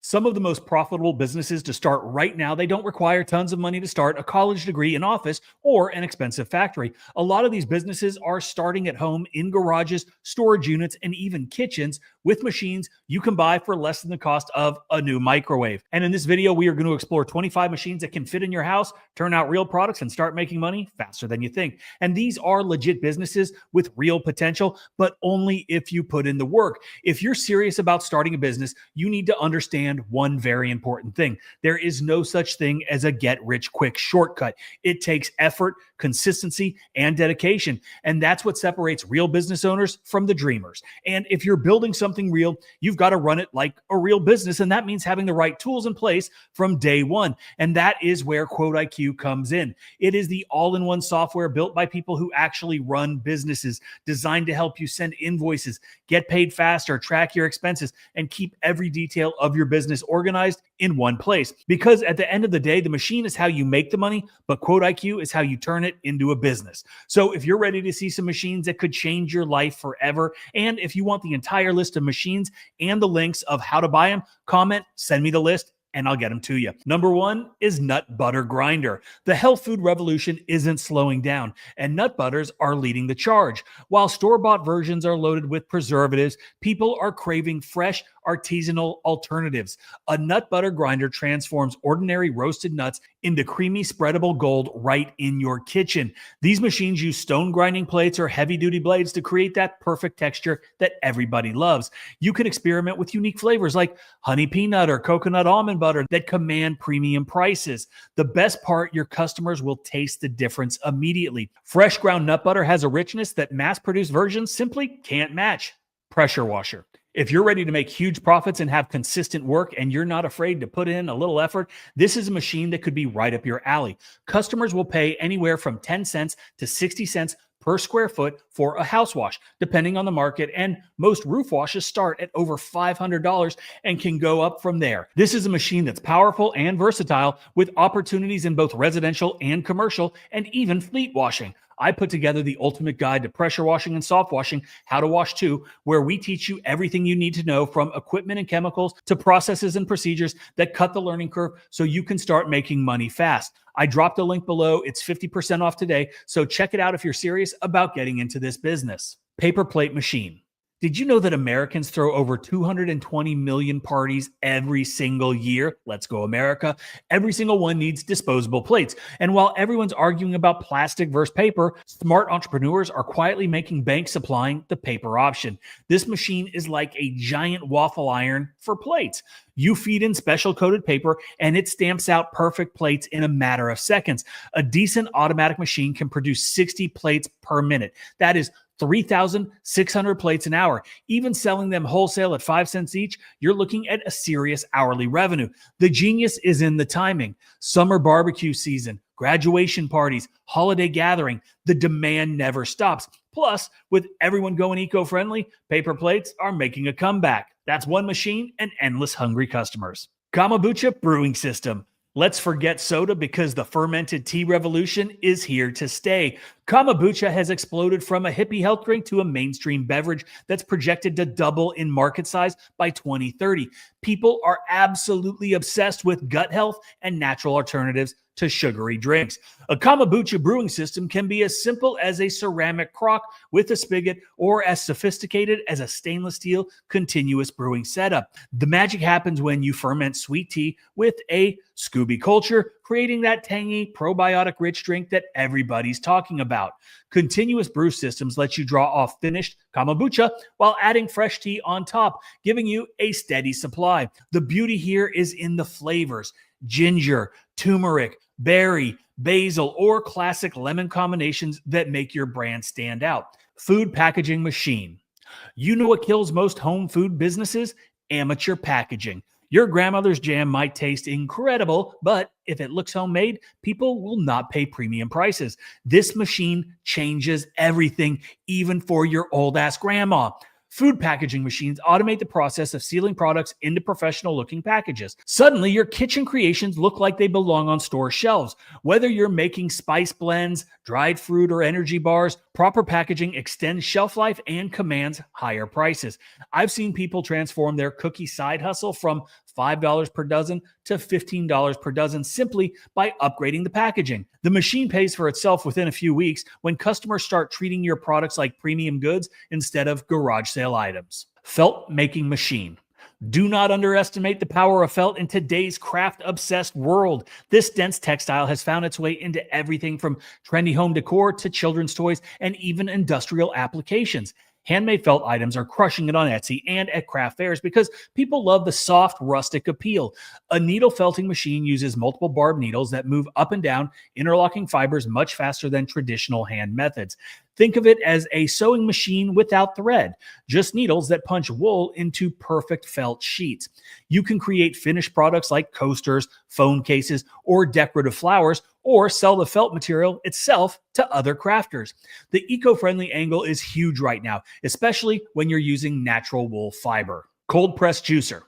Some of the most profitable businesses to start right now, they don't require tons of money to start, a college degree, an office, or an expensive factory. A lot of these businesses are starting at home in garages, storage units, and even kitchens with machines you can buy for less than the cost of a new microwave. And in this video, we are going to explore 25 machines that can fit in your house, turn out real products, and start making money faster than you think. And these are legit businesses with real potential, but only if you put in the work. If you're serious about starting a business, you need to understand one very important thing. There is no such thing as a get-rich-quick shortcut. It takes effort, consistency, and dedication. And that's what separates real business owners from the dreamers. And if you're building something real, you've got to run it like a real business. And that means having the right tools in place from day one. And that is where Quote IQ comes in. It is the all-in-one software built by people who actually run businesses, designed to help you send invoices, get paid faster, track your expenses, and keep every detail of your business organized in one place. Because at the end of the day, the machine is how you make the money, but Quote IQ is how you turn it into a business. So if you're ready to see some machines that could change your life forever, and if you want the entire list of machines and the links of how to buy them, comment, send me the list, and I'll get them to you. Number one is nut butter grinder. The health food revolution isn't slowing down, and nut butters are leading the charge. While store-bought versions are loaded with preservatives, people are craving fresh, artisanal alternatives. A nut butter grinder transforms ordinary roasted nuts into creamy, spreadable gold right in your kitchen. These machines use stone grinding plates or heavy-duty blades to create that perfect texture that everybody loves. You can experiment with unique flavors like honey peanut or coconut almond butter that command premium prices. The best part, your customers will taste the difference immediately. Fresh ground nut butter has a richness that mass-produced versions simply can't match. Pressure washer. If you're ready to make huge profits and have consistent work and you're not afraid to put in a little effort, this is a machine that could be right up your alley. Customers will pay anywhere from 10 cents to 60 cents per square foot for a house wash, depending on the market, and most roof washes start at over $500 and can go up from there. This is a machine that's powerful and versatile with opportunities in both residential and commercial and even fleet washing. I put together the ultimate guide to pressure washing and soft washing, How to Wash Too, where we teach you everything you need to know from equipment and chemicals to processes and procedures that cut the learning curve so you can start making money fast. I dropped a link below. It's 50% off today, so check it out if you're serious about getting into this business. Paper plate machine. Did you know that Americans throw over 220 million parties every single year? Let's go, America. Every single one needs disposable plates. And while everyone's arguing about plastic versus paper, smart entrepreneurs are quietly making bank supplying the paper option. This machine is like a giant waffle iron for plates. You feed in special coated paper and it stamps out perfect plates in a matter of seconds. A decent automatic machine can produce 60 plates per minute. That is 3,600 plates an hour. Even selling them wholesale at 5 cents each, you're looking at a serious hourly revenue. The genius is in the timing. Summer barbecue season, graduation parties, holiday gathering, the demand never stops. Plus, with everyone going eco-friendly, paper plates are making a comeback. That's one machine and endless hungry customers. Kombucha brewing system. Let's forget soda because the fermented tea revolution is here to stay. Kombucha has exploded from a hippie health drink to a mainstream beverage that's projected to double in market size by 2030. People are absolutely obsessed with gut health and natural alternatives to sugary drinks. A kombucha brewing system can be as simple as a ceramic crock with a spigot or as sophisticated as a stainless steel continuous brewing setup. The magic happens when you ferment sweet tea with a Scooby culture, creating that tangy, probiotic-rich drink that everybody's talking about. Continuous brew systems let you draw off finished kombucha while adding fresh tea on top, giving you a steady supply. The beauty here is in the flavors. Ginger, turmeric, berry, basil, or classic lemon combinations that make your brand stand out. Food packaging machine. You know what kills most home food businesses? Amateur packaging. Your grandmother's jam might taste incredible, but if it looks homemade, people will not pay premium prices. This machine changes everything, even for your old-ass grandma. Food packaging machines automate the process of sealing products into professional-looking packages. Suddenly, your kitchen creations look like they belong on store shelves. Whether you're making spice blends, dried fruit, or energy bars, proper packaging extends shelf life and commands higher prices. I've seen people transform their cookie side hustle from $5 per dozen to $15 per dozen simply by upgrading the packaging. The machine pays for itself within a few weeks when customers start treating your products like premium goods instead of garage sale items. Felt making machine. Do not underestimate the power of felt in today's craft-obsessed world. This dense textile has found its way into everything from trendy home decor to children's toys and even industrial applications. Handmade felt items are crushing it on Etsy and at craft fairs because people love the soft, rustic appeal. A needle felting machine uses multiple barb needles that move up and down, interlocking fibers much faster than traditional hand methods. Think of it as a sewing machine without thread, just needles that punch wool into perfect felt sheets. You can create finished products like coasters, phone cases, or decorative flowers, or sell the felt material itself to other crafters. The eco-friendly angle is huge right now, especially when you're using natural wool fiber. Cold press juicer.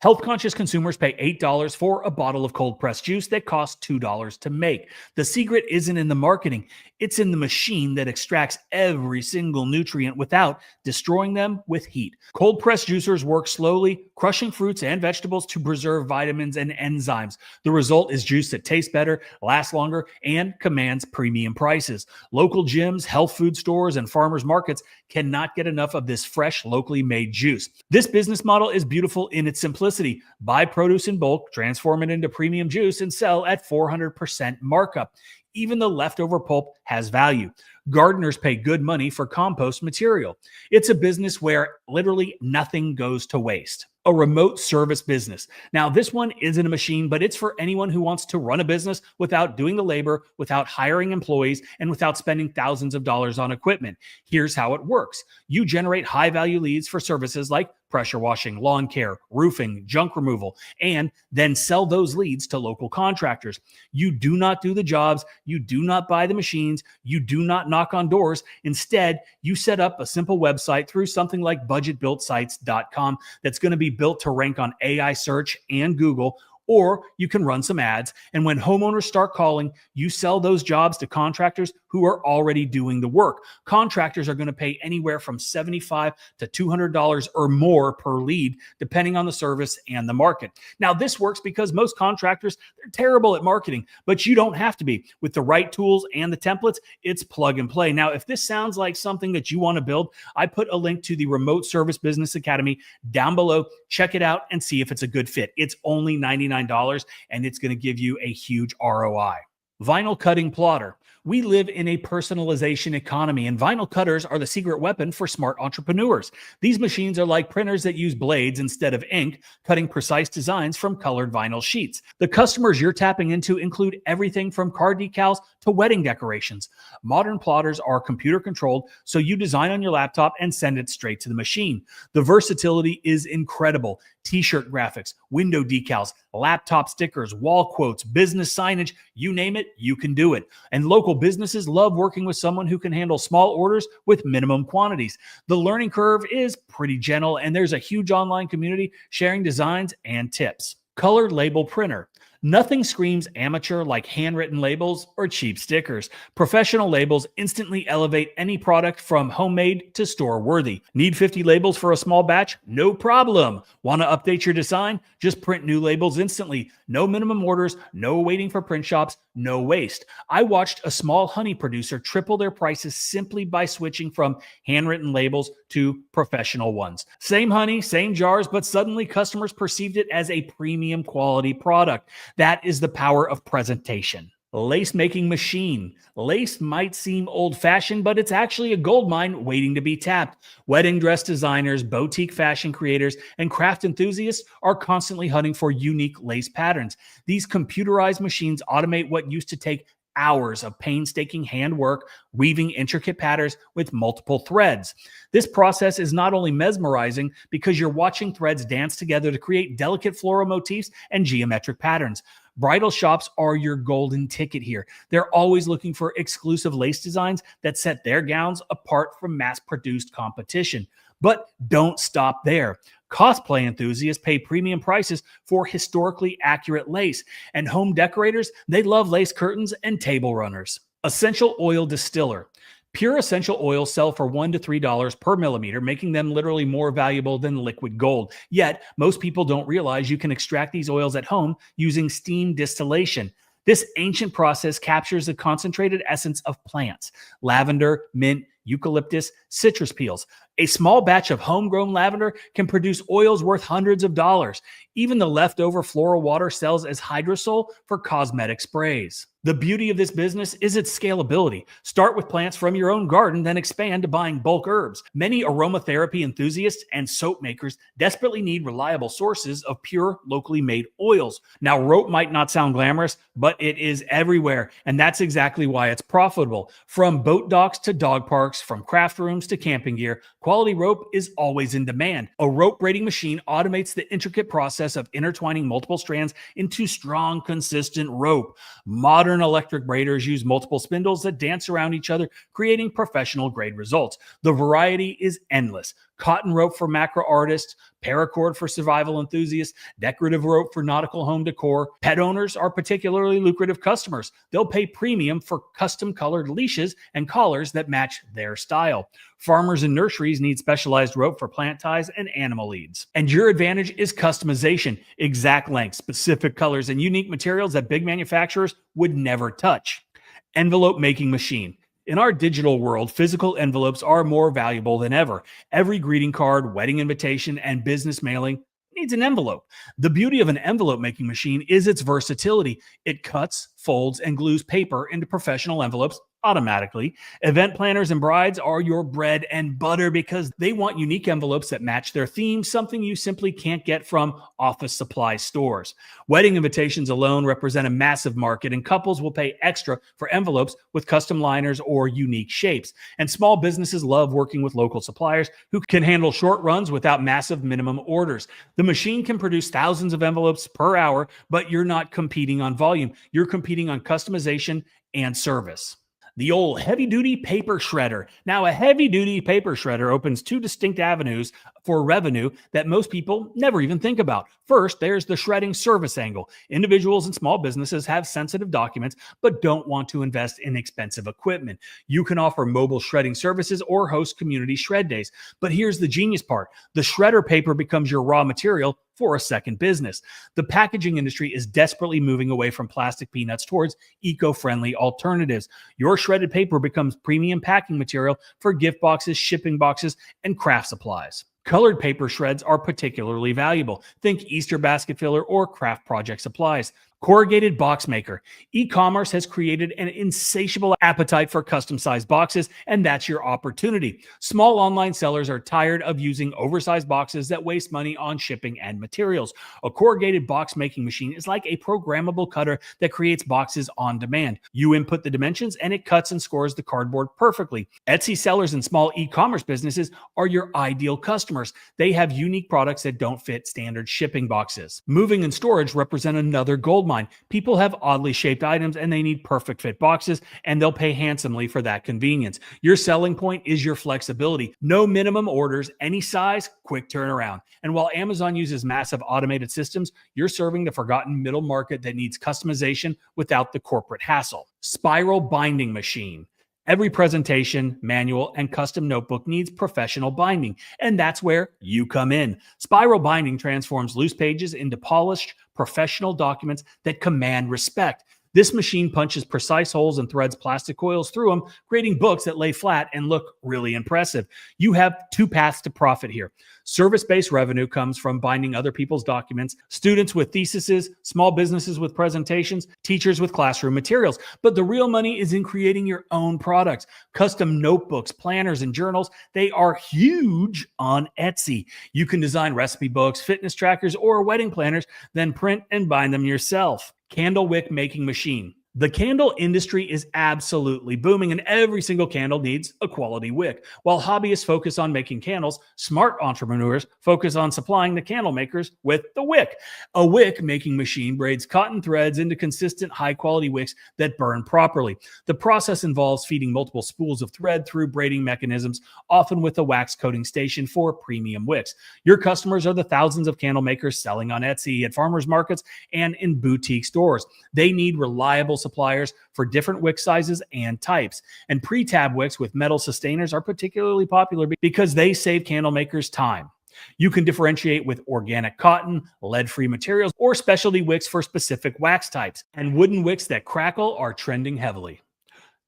Health-conscious consumers pay $8 for a bottle of cold-pressed juice that costs $2 to make. The secret isn't in the marketing. It's in the machine that extracts every single nutrient without destroying them with heat. Cold-pressed juicers work slowly, crushing fruits and vegetables to preserve vitamins and enzymes. The result is juice that tastes better, lasts longer, and commands premium prices. Local gyms, health food stores, and farmers markets cannot get enough of this fresh, locally made juice. This business model is beautiful in its simplicity. Buy produce in bulk, transform it into premium juice, and sell at 400% markup. Even the leftover pulp has value. Gardeners pay good money for compost material. It's a business where literally nothing goes to waste. A remote service business. Now, this one isn't a machine, but it's for anyone who wants to run a business without doing the labor, without hiring employees, and without spending thousands of dollars on equipment. Here's how it works. You generate high-value leads for services like pressure washing, lawn care, roofing, junk removal, and then sell those leads to local contractors. You do not do the jobs. You do not buy the machines. You do not knock on doors. Instead, you set up a simple website through something like budgetbuiltsites.com that's going to be built to rank on AI search and Google, or you can run some ads. And when homeowners start calling, you sell those jobs to contractors who are already doing the work. Contractors are going to pay anywhere from $75 to $200 or more per lead, depending on the service and the market. Now, this works because most contractors, they're terrible at marketing, but you don't have to be. With the right tools and the templates, it's plug and play. Now, if this sounds like something that you want to build, I put a link to the Remote Service Business Academy down below. Check it out and see if it's a good fit. It's only $99 and it's going to give you a huge ROI. Vinyl cutting plotter. We live in a personalization economy, and vinyl cutters are the secret weapon for smart entrepreneurs. These machines are like printers that use blades instead of ink, cutting precise designs from colored vinyl sheets. The customers you're tapping into include everything from car decals to wedding decorations. Modern plotters are computer controlled, so you design on your laptop and send it straight to the machine. The versatility is incredible. T-shirt graphics, window decals, laptop stickers, wall quotes, business signage, you name it, you can do it. And local businesses love working with someone who can handle small orders with minimum quantities. The learning curve is pretty gentle, and there's a huge online community sharing designs and tips. Color label printer. Nothing screams amateur like handwritten labels or cheap stickers. Professional labels instantly elevate any product from homemade to store-worthy. Need 50 labels for a small batch? No problem. Want to update your design? Just print new labels instantly. No minimum orders, no waiting for print shops, no waste. I watched a small honey producer triple their prices simply by switching from handwritten labels to professional ones. Same honey, same jars, but suddenly customers perceived it as a premium quality product. That is the power of presentation. Lace making machine. Lace might seem old-fashioned, but it's actually a gold mine waiting to be tapped. Wedding dress designers, boutique fashion creators, and craft enthusiasts are constantly hunting for unique lace patterns. These computerized machines automate what used to take hours of painstaking handwork, weaving intricate patterns with multiple threads. This process is not only mesmerizing because you're watching threads dance together to create delicate floral motifs and geometric patterns. Bridal shops are your golden ticket here. They're always looking for exclusive lace designs that set their gowns apart from mass-produced competition. But don't stop there. Cosplay enthusiasts pay premium prices for historically accurate lace, and home decorators, they love lace curtains and table runners. Essential oil distiller. Pure essential oils sell for $1 to $3 per millimeter, making them literally more valuable than liquid gold. Yet, most people don't realize you can extract these oils at home using steam distillation. This ancient process captures the concentrated essence of plants: lavender, mint, eucalyptus, citrus peels. A small batch of homegrown lavender can produce oils worth hundreds of dollars. Even the leftover floral water sells as hydrosol for cosmetic sprays. The beauty of this business is its scalability. Start with plants from your own garden, then expand to buying bulk herbs. Many aromatherapy enthusiasts and soap makers desperately need reliable sources of pure, locally made oils. Now, rope might not sound glamorous, but it is everywhere, and that's exactly why it's profitable. From boat docks to dog parks, from craft rooms to camping gear, quality rope is always in demand. A rope braiding machine automates the intricate process of intertwining multiple strands into strong, consistent rope. Modern electric braiders use multiple spindles that dance around each other, creating professional grade results. The variety is endless. Cotton rope for macro artists, paracord for survival enthusiasts, decorative rope for nautical home decor. Pet owners are particularly lucrative customers. They'll pay premium for custom colored leashes and collars that match their style. Farmers and nurseries need specialized rope for plant ties and animal leads. And your advantage is customization: exact lengths, specific colors, and unique materials that big manufacturers would never touch. Envelope making machine. In our digital world, physical envelopes are more valuable than ever. Every greeting card, wedding invitation, and business mailing needs an envelope. The beauty of an envelope making machine is its versatility. It cuts, folds, and glues paper into professional envelopes automatically. Event planners and brides are your bread and butter because they want unique envelopes that match their theme, something you simply can't get from office supply stores. Wedding invitations alone represent a massive market, and couples will pay extra for envelopes with custom liners or unique shapes. And small businesses love working with local suppliers who can handle short runs without massive minimum orders. The machine can produce thousands of envelopes per hour, but you're not competing on volume. You're competing on customization and service. The old heavy-duty paper shredder. Now, a heavy-duty paper shredder opens two distinct avenues for revenue that most people never even think about. First, there's the shredding service angle. Individuals and small businesses have sensitive documents but don't want to invest in expensive equipment. You can offer mobile shredding services or host community shred days. But here's the genius part: the shredder paper becomes your raw material for a second business. The packaging industry is desperately moving away from plastic peanuts towards eco-friendly alternatives. Your shredded paper becomes premium packing material for gift boxes, shipping boxes, and craft supplies. Colored paper shreds are particularly valuable. Think Easter basket filler or craft project supplies. Corrugated box maker. E-commerce has created an insatiable appetite for custom-sized boxes, and that's your opportunity. Small online sellers are tired of using oversized boxes that waste money on shipping and materials. A corrugated box making machine is like a programmable cutter that creates boxes on demand. You input the dimensions, and it cuts and scores the cardboard perfectly. Etsy sellers and small e-commerce businesses are your ideal customers. They have unique products that don't fit standard shipping boxes. Moving and storage represent another gold. People have oddly shaped items and they need perfect fit boxes, and they'll pay handsomely for that convenience. Your selling point is your flexibility. No minimum orders, any size, quick turnaround. And while Amazon uses massive automated systems, you're serving the forgotten middle market that needs customization without the corporate hassle. Spiral binding machine. Every presentation, manual, and custom notebook needs professional binding, and that's where you come in. Spiral binding transforms loose pages into polished, professional documents that command respect. This machine punches precise holes and threads plastic coils through them, creating books that lay flat and look really impressive. You have two paths to profit here. Service-based revenue comes from binding other people's documents: students with theses, small businesses with presentations, teachers with classroom materials. But the real money is in creating your own products. Custom notebooks, planners, and journals, they are huge on Etsy. You can design recipe books, fitness trackers, or wedding planners, then print and bind them yourself. Candle wick making machine. The candle industry is absolutely booming, and every single candle needs a quality wick. While hobbyists focus on making candles, smart entrepreneurs focus on supplying the candle makers with the wick. A wick making machine braids cotton threads into consistent, high-quality wicks that burn properly. The process involves feeding multiple spools of thread through braiding mechanisms, often with a wax coating station for premium wicks. Your customers are the thousands of candle makers selling on Etsy, at farmers markets, and in boutique stores. They need reliable suppliers for different wick sizes and types. And pre-tab wicks with metal sustainers are particularly popular because they save candle makers time. You can differentiate with organic cotton, lead-free materials, or specialty wicks for specific wax types. And wooden wicks that crackle are trending heavily.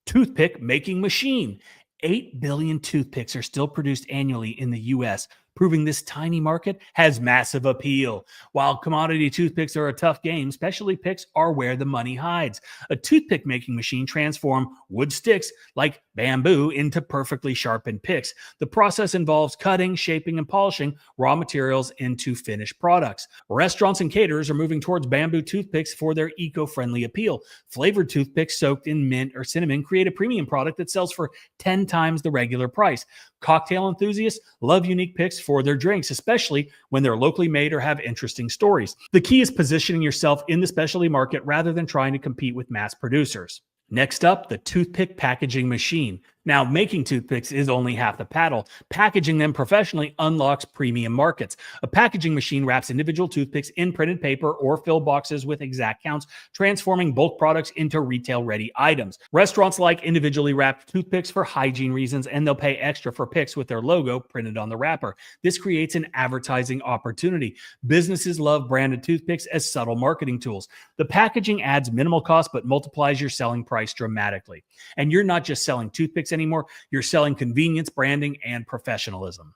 Toothpick making machine. 8 billion toothpicks are still produced annually in the US, proving this tiny market has massive appeal. While commodity toothpicks are a tough game, specialty picks are where the money hides. A toothpick making machine transforms wood sticks like bamboo into perfectly sharpened picks. The process involves cutting, shaping, and polishing raw materials into finished products. Restaurants and caterers are moving towards bamboo toothpicks for their eco-friendly appeal. Flavored toothpicks soaked in mint or cinnamon create a premium product that sells for 10 times the regular price. Cocktail enthusiasts love unique picks for their drinks, especially when they're locally made or have interesting stories. The key is positioning yourself in the specialty market rather than trying to compete with mass producers. Next up, the toothpick packaging machine. Now, making toothpicks is only half the battle. Packaging them professionally unlocks premium markets. A packaging machine wraps individual toothpicks in printed paper or fill boxes with exact counts, transforming bulk products into retail-ready items. Restaurants like individually wrapped toothpicks for hygiene reasons, and they'll pay extra for picks with their logo printed on the wrapper. This creates an advertising opportunity. Businesses love branded toothpicks as subtle marketing tools. The packaging adds minimal cost but multiplies your selling price dramatically. And you're not just selling toothpicks anymore, you're selling convenience, branding, and professionalism.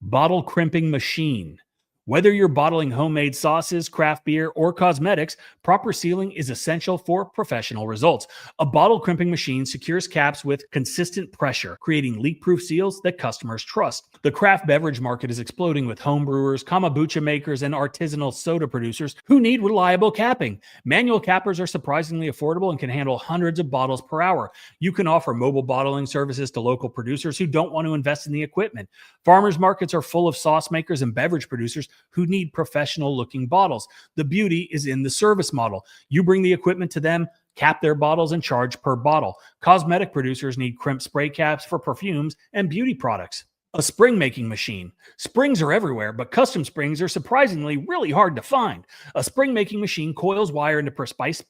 Bottle crimping machine. Whether you're bottling homemade sauces, craft beer, or cosmetics, proper sealing is essential for professional results. A bottle crimping machine secures caps with consistent pressure, creating leak-proof seals that customers trust. The craft beverage market is exploding with home brewers, kombucha makers, and artisanal soda producers who need reliable capping. Manual cappers are surprisingly affordable and can handle hundreds of bottles per hour. You can offer mobile bottling services to local producers who don't want to invest in the equipment. Farmers markets are full of sauce makers and beverage producers who need professional-looking bottles. The beauty is in the service model. You bring the equipment to them, cap their bottles, and charge per bottle. Cosmetic producers need crimp spray caps for perfumes and beauty products. A spring making machine. Springs are everywhere, but custom springs are surprisingly really hard to find. A spring making machine coils wire into precise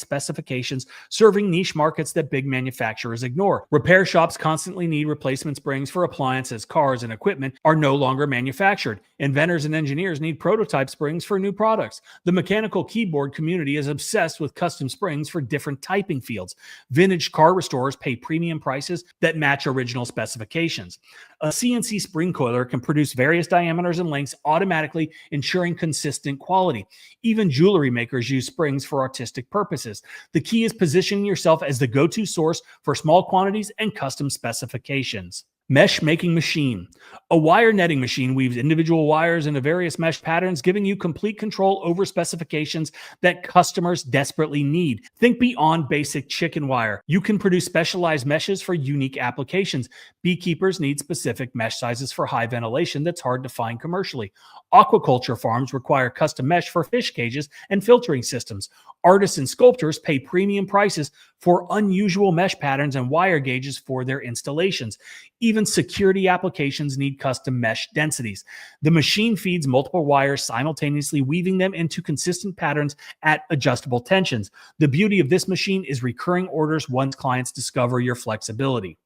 specifications, serving niche markets that big manufacturers ignore. Repair shops constantly need replacement springs for appliances, cars, and equipment are no longer manufactured. Inventors and engineers need prototype springs for new products. The mechanical keyboard community is obsessed with custom springs for different typing fields. Vintage car restorers pay premium prices that match original specifications. A CNC spring coiler can produce various diameters and lengths automatically, ensuring consistent quality. Even jewelry makers use springs for artistic purposes. The key is positioning yourself as the go-to source for small quantities and custom specifications. Mesh making machine. A wire netting machine weaves individual wires into various mesh patterns, giving you complete control over specifications that customers desperately need. Think beyond basic chicken wire. You can produce specialized meshes for unique applications. Beekeepers need specific mesh sizes for high ventilation that's hard to find commercially. Aquaculture farms require custom mesh for fish cages and filtering systems. Artists and sculptors pay premium prices for unusual mesh patterns and wire gauges for their installations. Even security applications need custom mesh densities. The machine feeds multiple wires simultaneously, weaving them into consistent patterns at adjustable tensions. The beauty of this machine is recurring orders once clients discover your flexibility.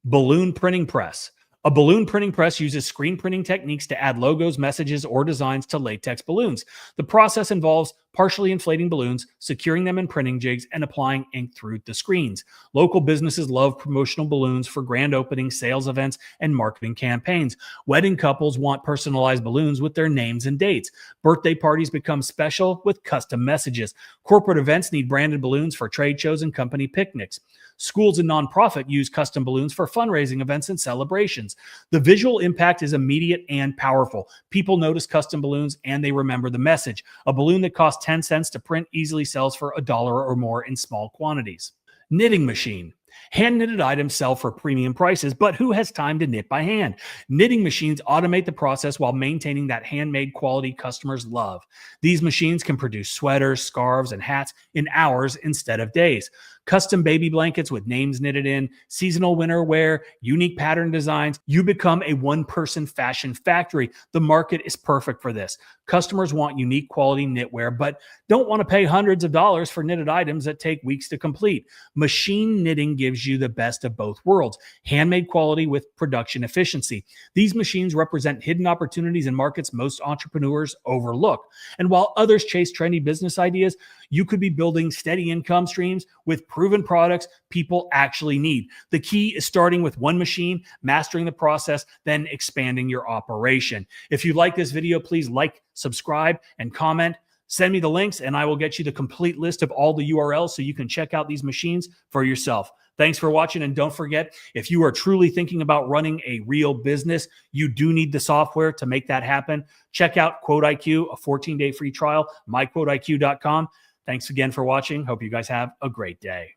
Balloon printing press. A balloon printing press uses screen printing techniques to add logos, messages, or designs to latex balloons. The process involves partially inflating balloons, securing them in printing jigs, and applying ink through the screens. Local businesses love promotional balloons for grand openings, sales events, and marketing campaigns. Wedding couples want personalized balloons with their names and dates. Birthday parties become special with custom messages. Corporate events need branded balloons for trade shows and company picnics. Schools and nonprofit use custom balloons for fundraising events and celebrations. The visual impact is immediate and powerful. People notice custom balloons and they remember the message. A balloon that costs 10 cents to print easily sells for $1 or more in small quantities. Knitting machine. Hand-knitted items sell for premium prices, but who has time to knit by hand? Knitting machines automate the process while maintaining that handmade quality customers love. These machines can produce sweaters, scarves, and hats in hours instead of days. custom baby blankets with names knitted in, seasonal winter wear, unique pattern designs. You become a one-person fashion factory. The market is perfect for this. Customers want unique quality knitwear, but don't want to pay hundreds of dollars for knitted items that take weeks to complete. Machine knitting gives you the best of both worlds, handmade quality with production efficiency. These machines represent hidden opportunities in markets most entrepreneurs overlook. And while others chase trendy business ideas, you could be building steady income streams with proven products people actually need. The key is starting with one machine, mastering the process, then expanding your operation. If you like this video, please like, subscribe, and comment. Send me the links and I will get you the complete list of all the URLs so you can check out these machines for yourself. Thanks for watching. And don't forget, if you are truly thinking about running a real business, you do need the software to make that happen. Check out QuoteIQ, a 14-day free trial, myquoteiq.com. Thanks again for watching. Hope you guys have a great day.